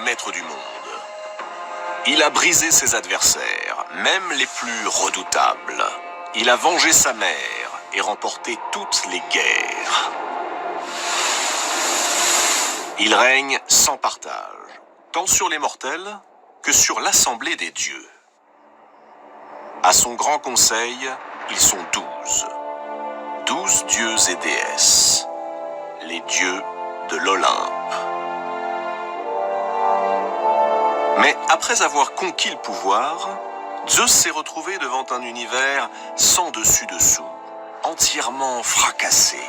maître du monde. Il a brisé ses adversaires, même les plus redoutables. Il a vengé sa mère et remporté toutes les guerres. Il règne sans partage, tant sur les mortels que sur l'assemblée des dieux. À son grand conseil, ils sont 12. 12 dieux et déesses, les dieux de l'Olympe. Mais après avoir conquis le pouvoir, Zeus s'est retrouvé devant un univers sans dessus-dessous, entièrement fracassé.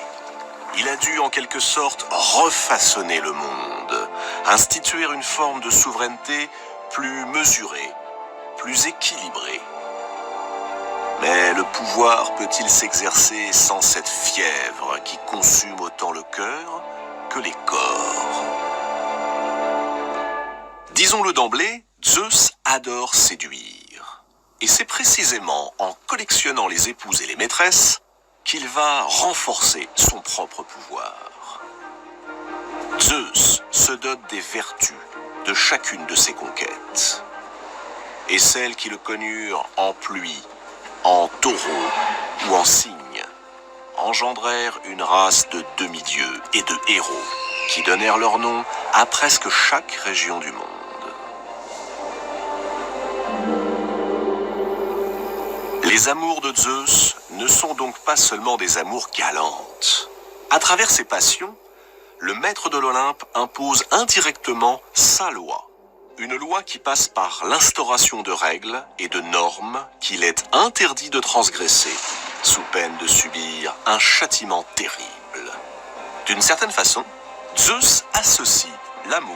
Il a dû en quelque sorte refaçonner le monde, instituer une forme de souveraineté plus mesurée, plus équilibrée. Mais le pouvoir peut-il s'exercer sans cette fièvre qui consume autant le cœur que les corps? Disons-le d'emblée, Zeus adore séduire. Et c'est précisément en collectionnant les épouses et les maîtresses qu'il va renforcer son propre pouvoir. Zeus se dote des vertus de chacune de ses conquêtes. Et celles qui le connurent en pluie, en taureau ou en cygne, engendrèrent une race de demi-dieux et de héros qui donnèrent leur nom à presque chaque région du monde. Les amours de Zeus ne sont donc pas seulement des amours galantes. À travers ses passions, le maître de l'Olympe impose indirectement sa loi. Une loi qui passe par l'instauration de règles et de normes qu'il est interdit de transgresser, sous peine de subir un châtiment terrible. D'une certaine façon, Zeus associe l'amour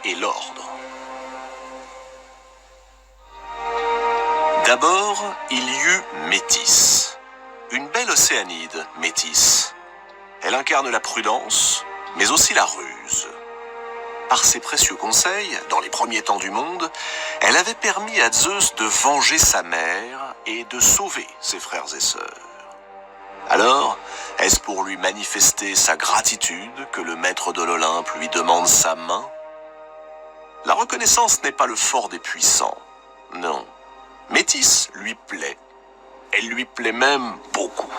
et l'ordre. D'abord, il y eut Métis, une belle océanide, Métis. Elle incarne la prudence, mais aussi la ruse. Par ses précieux conseils, dans les premiers temps du monde, elle avait permis à Zeus de venger sa mère et de sauver ses frères et sœurs. Alors, est-ce pour lui manifester sa gratitude que le maître de l'Olympe lui demande sa main? La reconnaissance n'est pas le fort des puissants, non. Métis lui plaît. Elle lui plaît même beaucoup.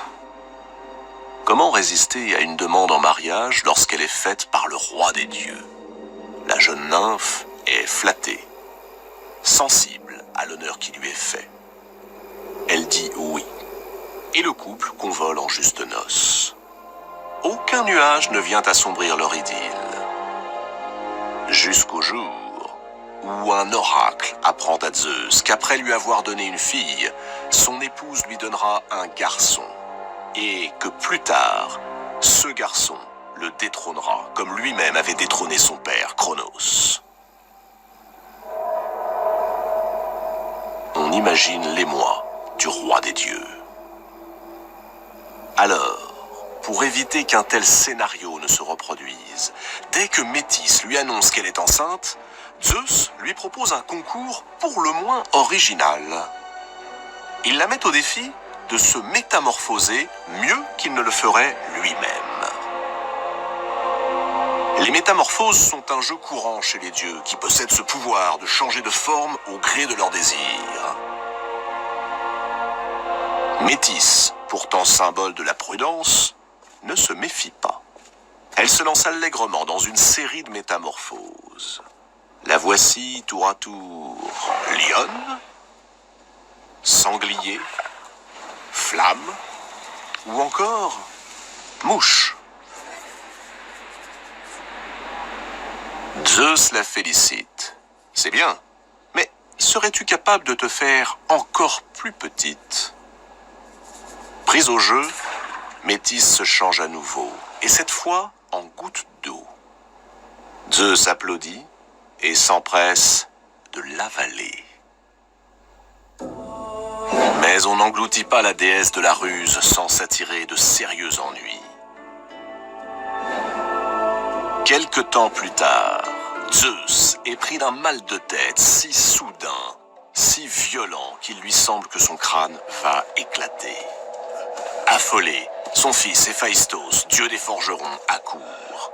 Comment résister à une demande en mariage lorsqu'elle est faite par le roi des dieux? La jeune nymphe est flattée, sensible à l'honneur qui lui est fait. Elle dit oui, et le couple convole en justes noces. Aucun nuage ne vient assombrir leur idylle. Jusqu'au jour où un oracle apprend à Zeus qu'après lui avoir donné une fille, son épouse lui donnera un garçon, et que plus tard, ce garçon le détrônera, comme lui-même avait détrôné son père, Cronos. On imagine l'émoi du roi des dieux. Alors, pour éviter qu'un tel scénario ne se reproduise, dès que Métis lui annonce qu'elle est enceinte, Zeus lui propose un concours pour le moins original. Il la met au défi de se métamorphoser mieux qu'il ne le ferait lui-même. Les métamorphoses sont un jeu courant chez les dieux qui possèdent ce pouvoir de changer de forme au gré de leurs désirs. Métis, pourtant symbole de la prudence, ne se méfie pas. Elle se lance allègrement dans une série de métamorphoses. La voici tour à tour lionne, sanglier, flamme ou encore mouche. Zeus la félicite. C'est bien, mais serais-tu capable de te faire encore plus petite? Prise au jeu, Métis se change à nouveau, et cette fois en goutte d'eau. Zeus applaudit et s'empresse de l'avaler. Mais on n'engloutit pas la déesse de la ruse sans s'attirer de sérieux ennuis. Quelque temps plus tard, Zeus est pris d'un mal de tête si soudain, si violent qu'il lui semble que son crâne va éclater. Affolé, son fils Héphaïstos, dieu des forgerons, accourt.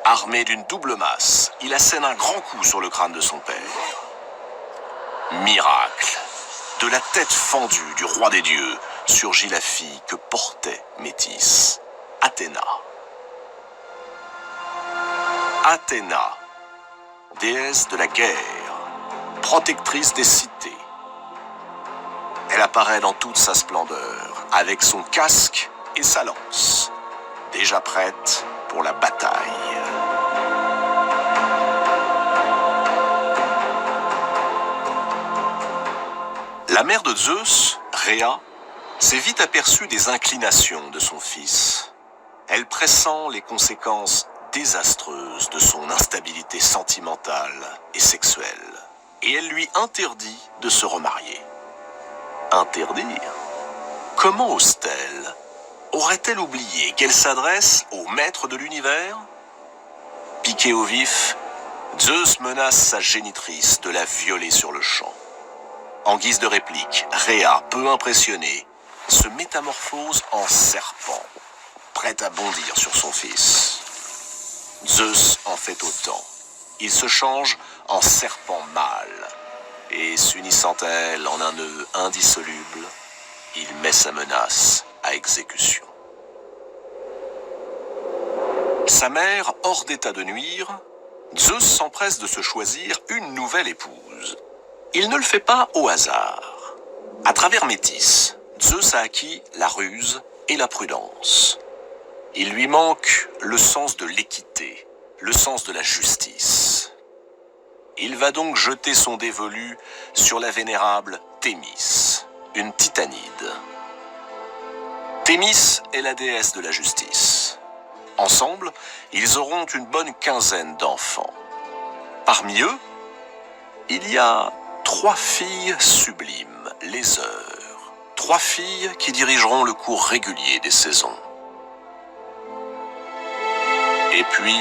Armé d'une double masse, il assène un grand coup sur le crâne de son père. Miracle! De la tête fendue du roi des dieux surgit la fille que portait Métis, Athéna. Athéna, déesse de la guerre, protectrice des cités. Elle apparaît dans toute sa splendeur, avec son casque et sa lance, déjà prête pour la bataille. La mère de Zeus, Rhéa, s'est vite aperçue des inclinations de son fils. Elle pressent les conséquences désastreuses de son instabilité sentimentale et sexuelle, et elle lui interdit de se remarier. Interdire? Comment ose-t-elle? Aurait-elle oublié qu'elle s'adresse au maître de l'univers? Piqué au vif, Zeus menace sa génitrice de la violer sur le champ. En guise de réplique, Rhéa, peu impressionnée, se métamorphose en serpent, prête à bondir sur son fils. Zeus en fait autant. Il se change en serpent mâle, et s'unissant à elle en un nœud indissoluble, il met sa menace à exécution. Sa mère, hors d'état de nuire, Zeus s'empresse de se choisir une nouvelle épouse. Il ne le fait pas au hasard. À travers Métis, Zeus a acquis la ruse et la prudence. Il lui manque le sens de l'équité, le sens de la justice. Il va donc jeter son dévolu sur la vénérable Thémis, une titanide. Thémis est la déesse de la justice. Ensemble, ils auront une bonne quinzaine d'enfants. Parmi eux, il y a 3 filles sublimes, les heures. 3 filles qui dirigeront le cours régulier des saisons. Et puis,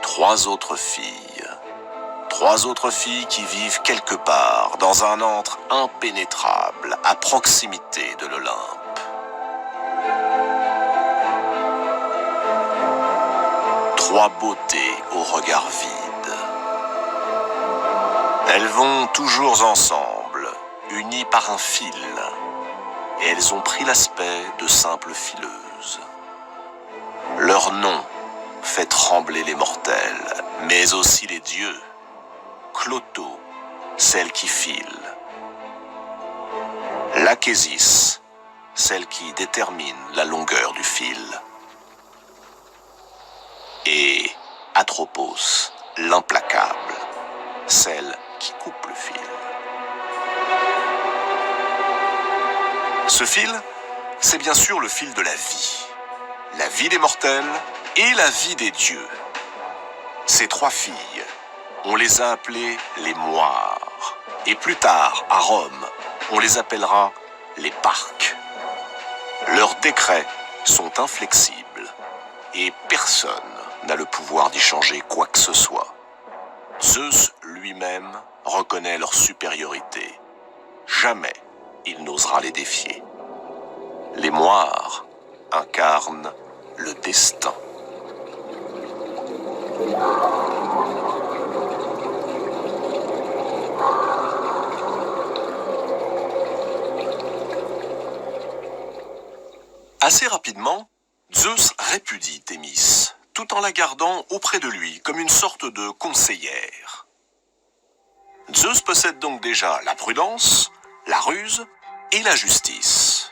3 autres filles. 3 autres filles qui vivent quelque part dans un antre impénétrable à proximité de l'Olympe. 3 beautés au regard vide. Elles vont toujours ensemble, unies par un fil, et elles ont pris l'aspect de simples fileuses. Leur nom fait trembler les mortels, mais aussi les dieux. Cloto, celle qui file. L'Achésis, celle qui détermine la longueur du fil. Et Atropos, l'implacable, celle qui coupe le fil. Ce fil, c'est bien sûr le fil de la vie des mortels et la vie des dieux. Ces 3 filles, on les a appelées les moires, et plus tard, à Rome, on les appellera les parques. Leurs décrets sont inflexibles, et personne n'a le pouvoir d'y changer quoi que ce soit. Zeus lui-même reconnaît leur supériorité. Jamais il n'osera les défier. Les moires incarnent le destin. Assez rapidement, Zeus répudie Thémis, tout en la gardant auprès de lui comme une sorte de conseillère. Zeus possède donc déjà la prudence, la ruse et la justice.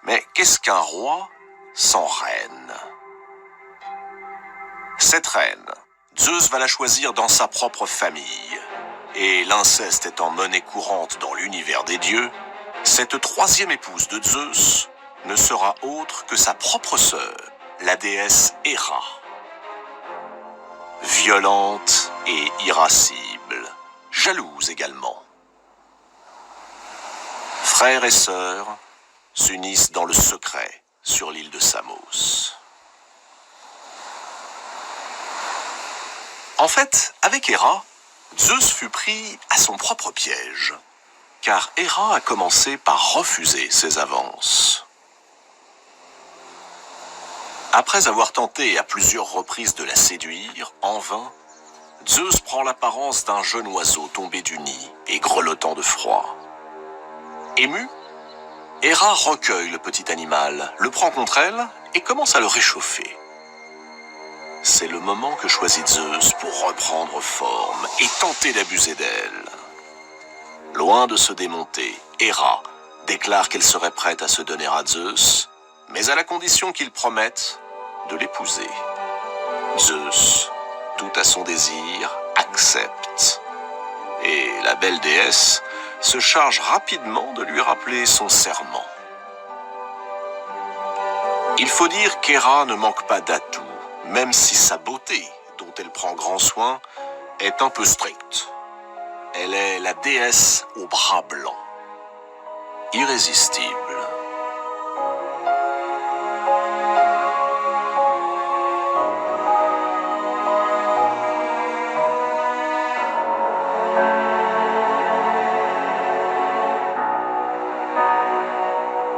Mais qu'est-ce qu'un roi sans reine? Cette reine, Zeus va la choisir dans sa propre famille. Et l'inceste étant monnaie courante dans l'univers des dieux, cette 3e épouse de Zeus ne sera autre que sa propre sœur, la déesse Héra. Violente et irascible, jalouse également. Frères et sœurs s'unissent dans le secret sur l'île de Samos. En fait, avec Héra, Zeus fut pris à son propre piège, car Héra a commencé par refuser ses avances. Après avoir tenté à plusieurs reprises de la séduire, en vain, Zeus prend l'apparence d'un jeune oiseau tombé du nid et grelottant de froid. Émue, Héra recueille le petit animal, le prend contre elle et commence à le réchauffer. C'est le moment que choisit Zeus pour reprendre forme et tenter d'abuser d'elle. Loin de se démonter, Héra déclare qu'elle serait prête à se donner à Zeus, mais à la condition qu'il promette de l'épouser. Zeus, tout à son désir, accepte. Et la belle déesse se charge rapidement de lui rappeler son serment. Il faut dire qu'Héra ne manque pas d'atouts, même si sa beauté, dont elle prend grand soin, est un peu stricte. Elle est la déesse aux bras blancs. Irrésistible.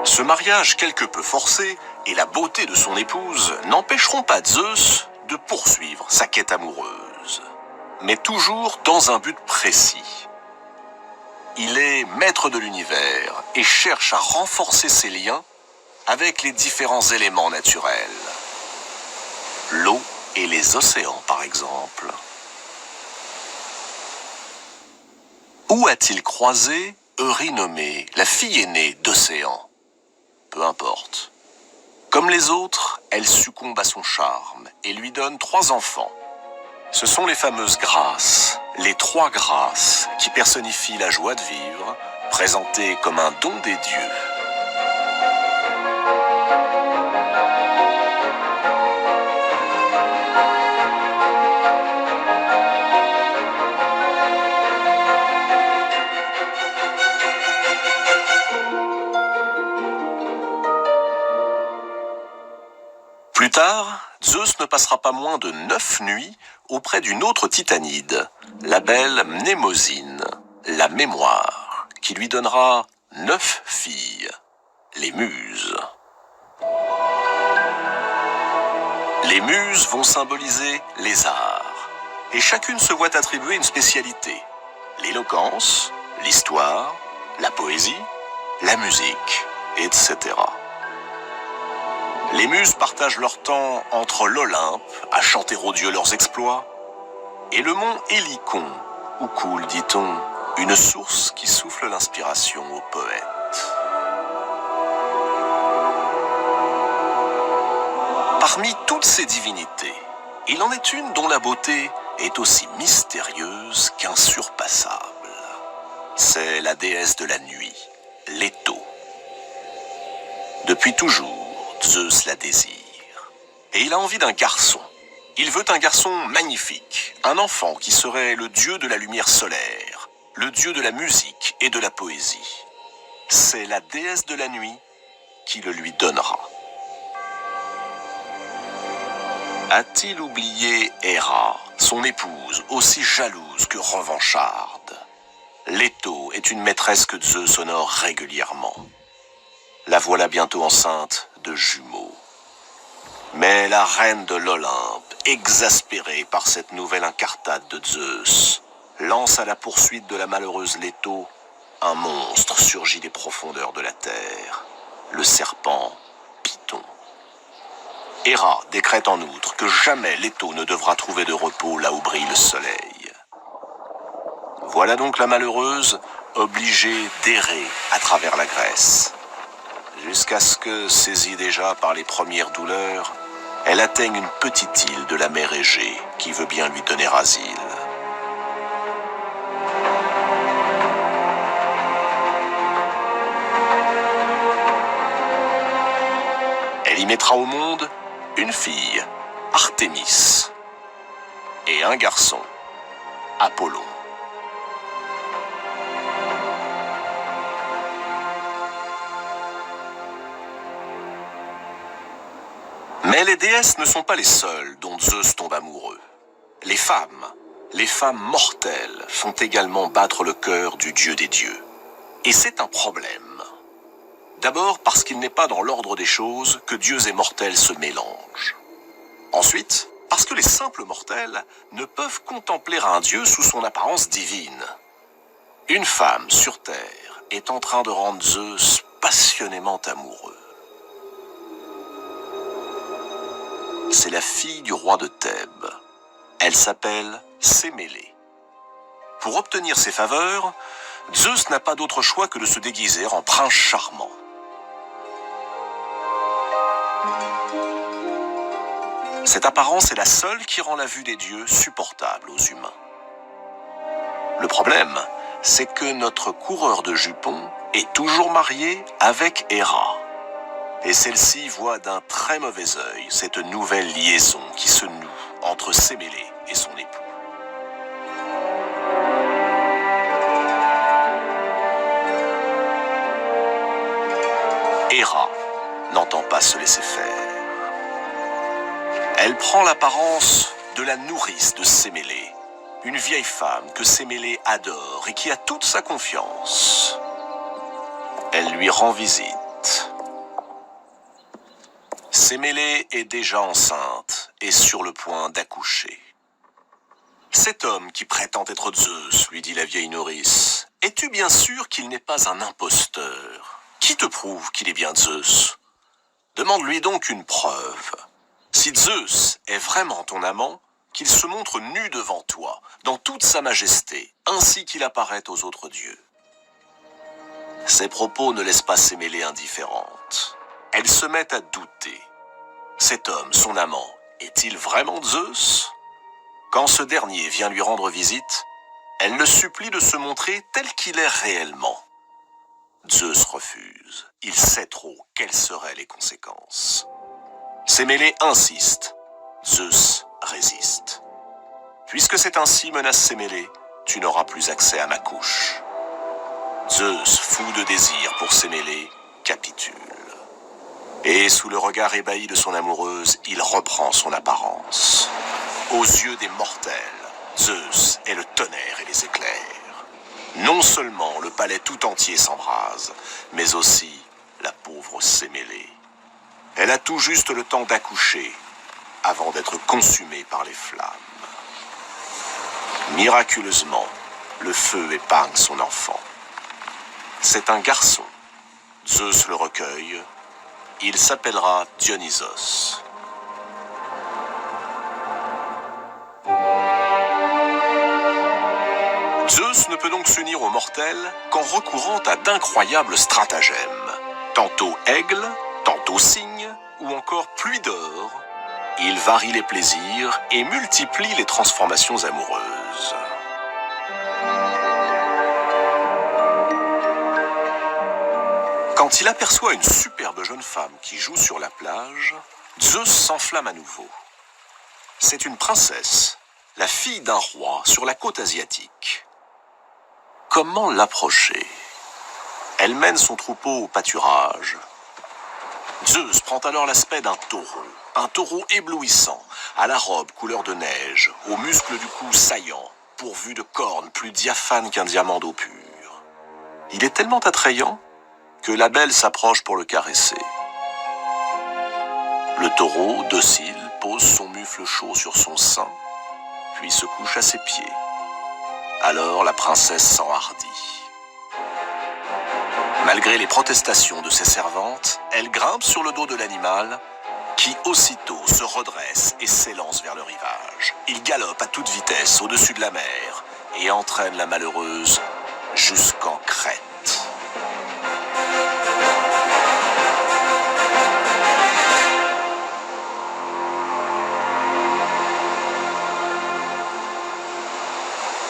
Ce mariage quelque peu forcé et la beauté de son épouse n'empêcheront pas Zeus de poursuivre sa quête amoureuse, mais toujours dans un but précis. Il est maître de l'univers et cherche à renforcer ses liens avec les différents éléments naturels. L'eau et les océans, par exemple. Où a-t-il croisé Eurynomée, la fille aînée d'Océan? Peu importe. Comme les autres, elle succombe à son charme et lui donne 3 enfants. Ce sont les fameuses grâces, les 3 grâces qui personnifient la joie de vivre, présentée comme un don des dieux. Plus tard, Zeus ne passera pas moins de 9 nuits auprès d'une autre titanide, la belle Mnémosyne, la mémoire, qui lui donnera 9 filles, les muses. Les muses vont symboliser les arts, et chacune se voit attribuer une spécialité, l'éloquence, l'histoire, la poésie, la musique, etc. Les muses partagent leur temps entre l'Olympe, à chanter aux dieux leurs exploits, et le mont Hélicon, où coule, dit-on, une source qui souffle l'inspiration aux poètes. Parmi toutes ces divinités, il en est une dont la beauté est aussi mystérieuse qu'insurpassable. C'est la déesse de la nuit, Leto. Depuis toujours, Zeus la désire. Et il a envie d'un garçon. Il veut un garçon magnifique, un enfant qui serait le dieu de la lumière solaire, le dieu de la musique et de la poésie. C'est la déesse de la nuit qui le lui donnera. A-t-il oublié Héra, son épouse, aussi jalouse que revancharde? Leto est une maîtresse que Zeus honore régulièrement. La voilà bientôt enceinte de jumeaux. Mais la reine de l'Olympe, exaspérée par cette nouvelle incartade de Zeus, lance à la poursuite de la malheureuse Leto un monstre surgi des profondeurs de la terre, le serpent Python. Héra décrète en outre que jamais Leto ne devra trouver de repos là où brille le soleil. Voilà donc la malheureuse obligée d'errer à travers la Grèce, jusqu'à ce que, saisie déjà par les premières douleurs, elle atteigne une petite île de la mer Égée qui veut bien lui donner asile. Elle y mettra au monde une fille, Artémis, et un garçon, Apollon. Mais les déesses ne sont pas les seules dont Zeus tombe amoureux. Les femmes mortelles, font également battre le cœur du dieu des dieux. Et c'est un problème. D'abord parce qu'il n'est pas dans l'ordre des choses que dieux et mortels se mélangent. Ensuite, parce que les simples mortels ne peuvent contempler un dieu sous son apparence divine. Une femme sur terre est en train de rendre Zeus passionnément amoureux. C'est la fille du roi de Thèbes. Elle s'appelle Sémélé. Pour obtenir ses faveurs, Zeus n'a pas d'autre choix que de se déguiser en prince charmant. Cette apparence est la seule qui rend la vue des dieux supportable aux humains. Le problème, c'est que notre coureur de jupons est toujours marié avec Héra. Et celle-ci voit d'un très mauvais œil cette nouvelle liaison qui se noue entre Sémélé et son époux. Héra n'entend pas se laisser faire. Elle prend l'apparence de la nourrice de Sémélé, une vieille femme que Sémélé adore et qui a toute sa confiance. Elle lui rend visite. Sémélé est déjà enceinte et sur le point d'accoucher. Cet homme qui prétend être Zeus, lui dit la vieille nourrice, es-tu bien sûr qu'il n'est pas un imposteur? Qui te prouve qu'il est bien Zeus? Demande-lui donc une preuve. Si Zeus est vraiment ton amant, qu'il se montre nu devant toi, dans toute sa majesté, ainsi qu'il apparaît aux autres dieux. Ces propos ne laissent pas Sémélé indifférente. Elle se met à douter. Cet homme, son amant, est-il vraiment Zeus? Quand ce dernier vient lui rendre visite, elle le supplie de se montrer tel qu'il est réellement. Zeus refuse. Il sait trop quelles seraient les conséquences. Sémélé insiste. Zeus résiste. Puisque c'est ainsi, menace Sémélé, tu n'auras plus accès à ma couche. Zeus, fou de désir pour Sémélé, capitule. Et sous le regard ébahi de son amoureuse, il reprend son apparence. Aux yeux des mortels, Zeus est le tonnerre et les éclairs. Non seulement le palais tout entier s'embrase, mais aussi la pauvre Sémélé. Elle a tout juste le temps d'accoucher avant d'être consumée par les flammes. Miraculeusement, le feu épargne son enfant. C'est un garçon. Zeus le recueille. Il s'appellera Dionysos. Zeus ne peut donc s'unir aux mortels qu'en recourant à d'incroyables stratagèmes. Tantôt aigle, tantôt cygne, ou encore pluie d'or. Il varie les plaisirs et multiplie les transformations amoureuses. Quand il aperçoit une superbe jeune femme qui joue sur la plage, Zeus s'enflamme à nouveau. C'est une princesse, la fille d'un roi sur la côte asiatique. Comment l'approcher? Elle mène son troupeau au pâturage. Zeus prend alors l'aspect d'un taureau éblouissant, à la robe couleur de neige, aux muscles du cou saillants, pourvu de cornes plus diaphanes qu'un diamant d'eau pure. Il est tellement attrayant que la belle s'approche pour le caresser. Le taureau, docile, pose son mufle chaud sur son sein, puis se couche à ses pieds. Alors la princesse s'enhardit. Malgré les protestations de ses servantes, elle grimpe sur le dos de l'animal, qui aussitôt se redresse et s'élance vers le rivage. Il galope à toute vitesse au-dessus de la mer et entraîne la malheureuse jusqu'en Crète.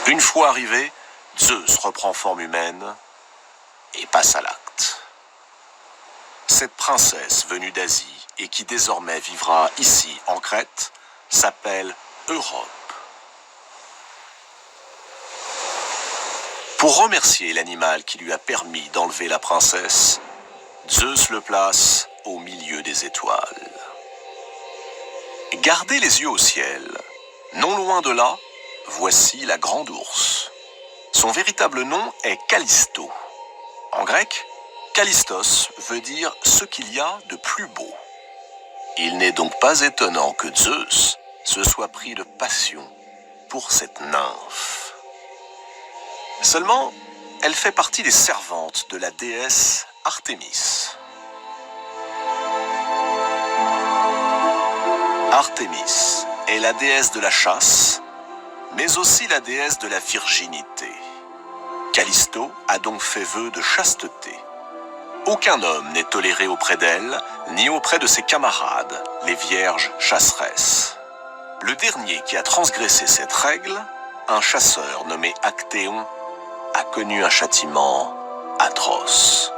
Une fois arrivé, Zeus reprend forme humaine et passe à l'acte. Cette princesse venue d'Asie et qui désormais vivra ici en Crète s'appelle Europe. Pour remercier l'animal qui lui a permis d'enlever la princesse, Zeus le place au milieu des étoiles. Gardez les yeux au ciel. Non loin de là, voici la grande ours. Son véritable nom est Callisto. En grec, Callistos veut dire ce qu'il y a de plus beau. Il n'est donc pas étonnant que Zeus se soit pris de passion pour cette nymphe. Seulement, elle fait partie des servantes de la déesse Artémis. Artémis est la déesse de la chasse, mais aussi la déesse de la virginité. Callisto a donc fait vœu de chasteté. Aucun homme n'est toléré auprès d'elle, ni auprès de ses camarades, les vierges chasseresses. Le dernier qui a transgressé cette règle, un chasseur nommé Actéon, a connu un châtiment atroce.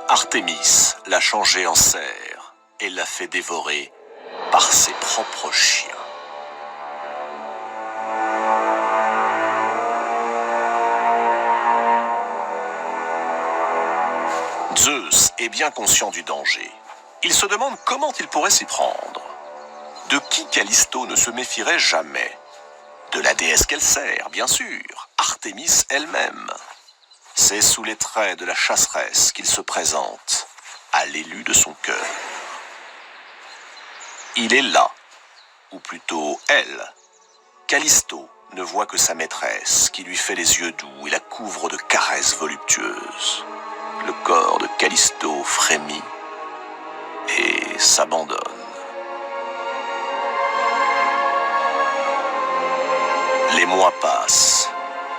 Artémis l'a changé en cerf et l'a fait dévorer par ses propres chiens. Zeus est bien conscient du danger. Il se demande comment il pourrait s'y prendre. De qui Callisto ne se méfierait jamais? De la déesse qu'elle sert, bien sûr, Artémis elle-même. C'est sous les traits de la chasseresse qu'il se présente à l'élu de son cœur. Il est là, ou plutôt elle. Callisto ne voit que sa maîtresse qui lui fait les yeux doux et la couvre de caresses voluptueuses. Le corps de Callisto frémit et s'abandonne. Les mois passent.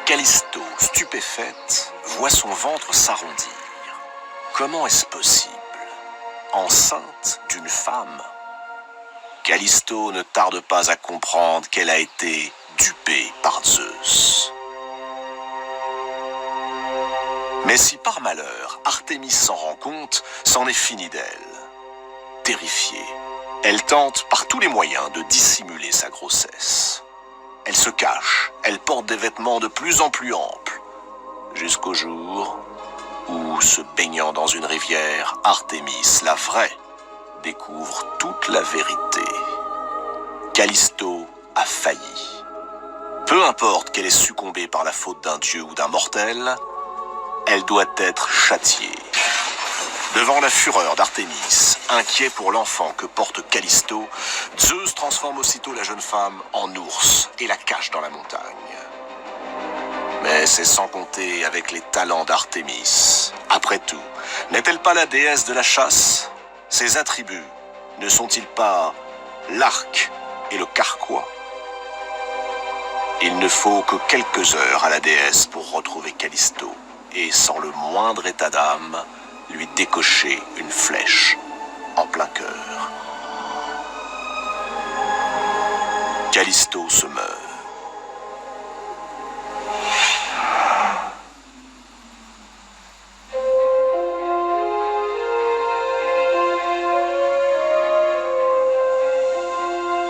Callisto, stupéfaite, voit son ventre s'arrondir. Comment est-ce possible? Enceinte d'une femme? Callisto ne tarde pas à comprendre qu'elle a été dupée par Zeus. Mais si par malheur Artémis s'en rend compte, c'en est fini d'elle. Terrifiée, elle tente par tous les moyens de dissimuler sa grossesse. Elle se cache, elle porte des vêtements de plus en plus amples, jusqu'au jour où, se baignant dans une rivière, Artémis, la vraie, découvre toute la vérité. Callisto a failli. Peu importe qu'elle ait succombé par la faute d'un dieu ou d'un mortel, elle doit être châtiée. Devant la fureur d'Artémis, inquiet pour l'enfant que porte Callisto, Zeus transforme aussitôt la jeune femme en ours et la cache dans la montagne. Mais c'est sans compter avec les talents d'Artémis. Après tout, n'est-elle pas la déesse de la chasse? Ses attributs ne sont-ils pas l'arc et le carquois? Il ne faut que quelques heures à la déesse pour retrouver Callisto et, sans le moindre état d'âme, lui décocher une flèche en plein cœur. Callisto se meurt.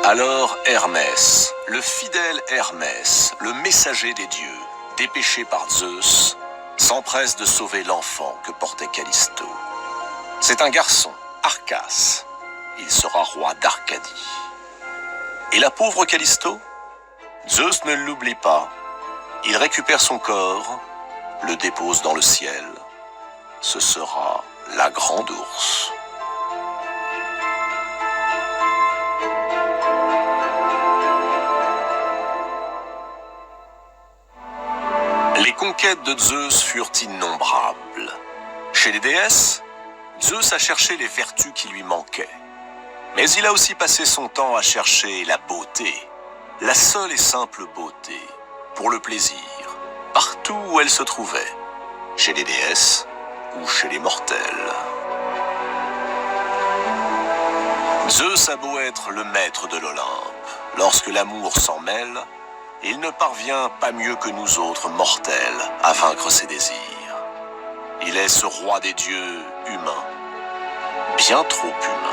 Alors Hermès, le fidèle Hermès, le messager des dieux, dépêché par Zeus, s'empresse de sauver l'enfant que portait Callisto. C'est un garçon, Arcas. Il sera roi d'Arcadie. Et la pauvre Callisto? Zeus ne l'oublie pas. Il récupère son corps, le dépose dans le ciel. Ce sera la grande ours. Les conquêtes de Zeus furent innombrables. Chez les déesses, Zeus a cherché les vertus qui lui manquaient. Mais il a aussi passé son temps à chercher la beauté, la seule et simple beauté, pour le plaisir, partout où elle se trouvait, chez les déesses ou chez les mortels. Zeus a beau être le maître de l'Olympe, lorsque l'amour s'en mêle, il ne parvient pas mieux que nous autres mortels à vaincre ses désirs. Il est ce roi des dieux humain, bien trop humain.